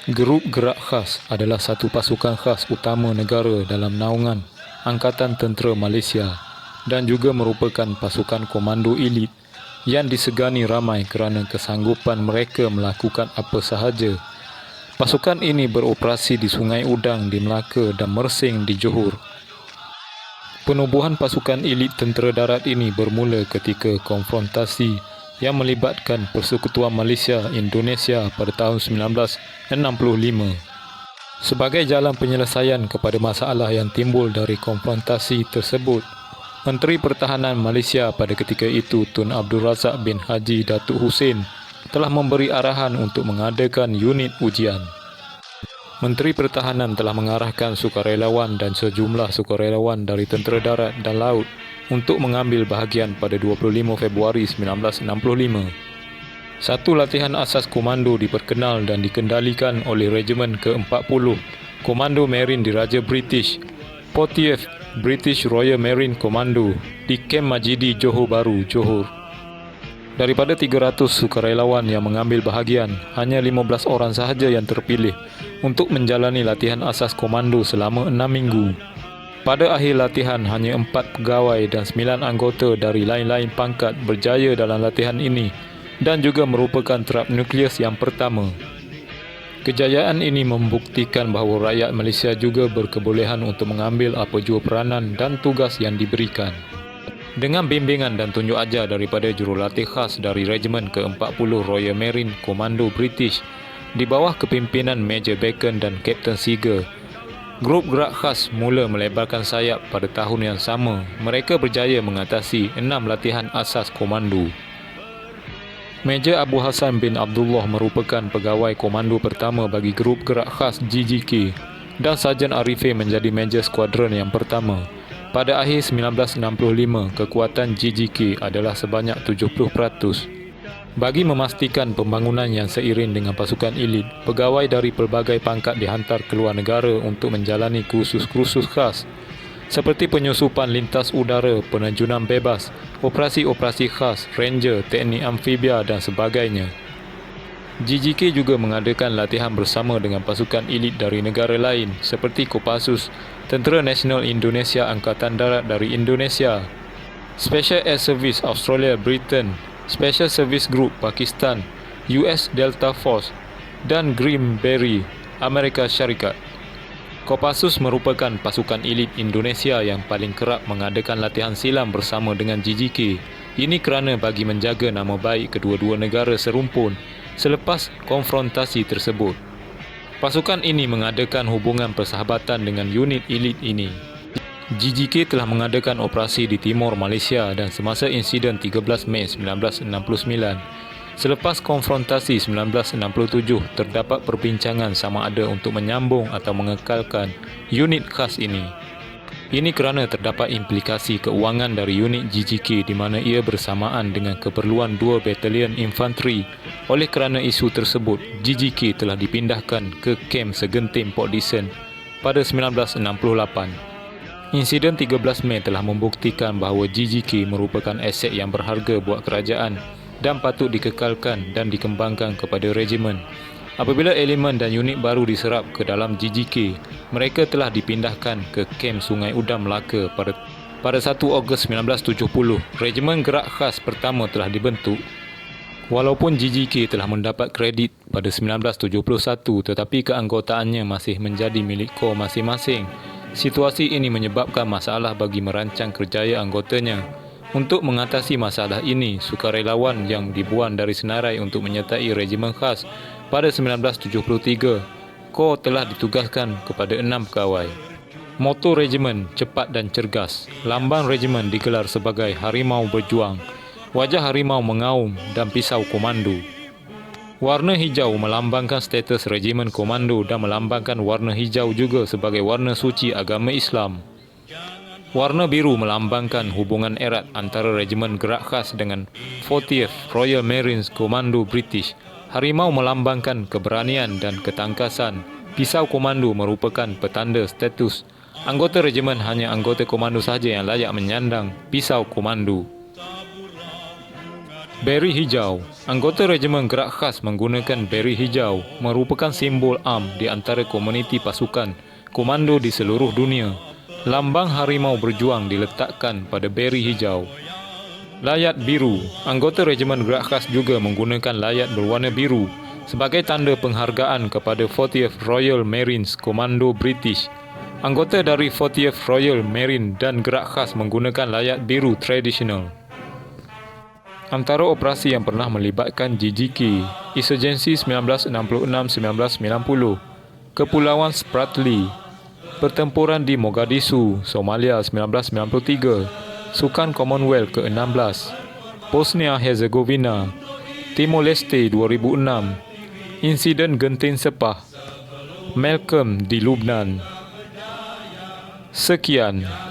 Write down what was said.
Grup Gerak Khas adalah satu pasukan khas utama negara dalam naungan Angkatan Tentera Malaysia dan juga merupakan pasukan komando elit yang disegani ramai kerana kesanggupan mereka melakukan apa sahaja. Pasukan ini beroperasi di Sungai Udang di Melaka dan Mersing di Johor. Penubuhan pasukan elit tentera darat ini bermula ketika konfrontasi yang melibatkan Persekutuan Malaysia Indonesia pada tahun 1965. Sebagai jalan penyelesaian kepada masalah yang timbul dari konfrontasi tersebut, Menteri Pertahanan Malaysia pada ketika itu Tun Abdul Razak bin Haji Datuk Hussein telah memberi arahan untuk mengadakan unit ujian. Menteri Pertahanan telah mengarahkan sukarelawan dan sejumlah sukarelawan dari tentera darat dan laut untuk mengambil bahagian pada 25 Februari 1965. Satu latihan asas komando diperkenal dan dikendalikan oleh Regimen ke-40 Komando Marine Diraja British, 40th British Royal Marine Commando di Kem Majidi, Johor Bahru, Johor. Daripada 300 sukarelawan yang mengambil bahagian, hanya 15 orang sahaja yang terpilih untuk menjalani latihan asas komando selama 6 minggu. Pada akhir latihan, hanya 4 pegawai dan 9 anggota dari lain-lain pangkat berjaya dalam latihan ini dan juga merupakan terap nukleus yang pertama. Kejayaan ini membuktikan bahawa rakyat Malaysia juga berkebolehan untuk mengambil apa jua peranan dan tugas yang diberikan. Dengan bimbingan dan tunjuk ajar daripada jurulatih khas dari Regimen ke-40 Royal Marine Commando British di bawah kepimpinan Major Bacon dan Captain Seager, Grup Gerak Khas mula melebarkan sayap pada tahun yang sama. Mereka berjaya mengatasi 6 latihan asas komando. Major Abu Hassan bin Abdullah merupakan pegawai komando pertama bagi Grup Gerak Khas GGK dan Sarjan Arifin menjadi Major Skuadron yang pertama. Pada akhir 1965, kekuatan GGK adalah sebanyak 70%. Bagi memastikan pembangunan yang seiring dengan pasukan elit, pegawai dari pelbagai pangkat dihantar ke luar negara untuk menjalani kursus-kursus khas seperti penyusupan lintas udara, penerjunan bebas, operasi-operasi khas, ranger, teknik amfibia dan sebagainya. GGK juga mengadakan latihan bersama dengan pasukan elit dari negara lain seperti Kopassus, Tentera Nasional Indonesia Angkatan Darat dari Indonesia, Special Air Service Australia Britain, Special Service Group Pakistan, US Delta Force dan Green Beret Amerika Syarikat. Kopassus merupakan pasukan elit Indonesia yang paling kerap mengadakan latihan silam bersama dengan GGK. Ini kerana bagi menjaga nama baik kedua-dua negara serumpun selepas konfrontasi tersebut. Pasukan ini mengadakan hubungan persahabatan dengan unit elit ini. GGK telah mengadakan operasi di Timur Malaysia dan semasa insiden 13 Mei 1969. Selepas konfrontasi 1967, terdapat perbincangan sama ada untuk menyambung atau mengekalkan unit khas ini. Ini kerana terdapat implikasi keuangan dari unit GGK di mana ia bersamaan dengan keperluan 2 batalion infanteri. Oleh kerana isu tersebut, GGK telah dipindahkan ke kem Segenting Port Dickson pada 1968. Insiden 13 Mei telah membuktikan bahawa GGK merupakan aset yang berharga buat kerajaan dan patut dikekalkan dan dikembangkan kepada regimen. Apabila elemen dan unit baru diserap ke dalam GGK, mereka telah dipindahkan ke kem Sungai Udang, Melaka pada 1 Ogos 1970. Regimen Gerak Khas pertama telah dibentuk. Walaupun GGK telah mendapat kredit pada 1971, tetapi keanggotaannya masih menjadi milik kor masing-masing. Situasi ini menyebabkan masalah bagi merancang kerjaya anggotanya. Untuk mengatasi masalah ini, sukarelawan yang dibuang dari senarai untuk menyertai Regimen Khas pada 1973, kor telah ditugaskan kepada 6 pegawai. Moto regimen, cepat dan cergas. Lambang regimen digelar sebagai Harimau Berjuang, wajah harimau mengaum dan pisau komando. Warna hijau melambangkan status regimen komando dan melambangkan warna hijau juga sebagai warna suci agama Islam. Warna biru melambangkan hubungan erat antara Regimen Gerak Khas dengan 40th Royal Marines Commando British. Harimau melambangkan keberanian dan ketangkasan. Pisau komando merupakan petanda status. Anggota regimen hanya anggota komando sahaja yang layak menyandang pisau komando. Beri hijau. Anggota Regimen Gerak Khas menggunakan beri hijau merupakan simbol am di antara komuniti pasukan komando di seluruh dunia. Lambang harimau berjuang diletakkan pada beri hijau. Layat biru. Anggota Regimen Gerak Khas juga menggunakan layat berwarna biru sebagai tanda penghargaan kepada 40th Royal Marines Komando British. Anggota dari 40th Royal Marine dan Gerak Khas menggunakan layat biru tradisional. Antara operasi yang pernah melibatkan GGK, Insurgency 1966-1990, Kepulauan Spratly, Pertempuran di Mogadishu, Somalia 1993, Sukan Commonwealth ke-16, Bosnia-Herzegovina, Timor-Leste 2006, Insiden Genting Sepah, Malcolm di Lubnan. Sekian.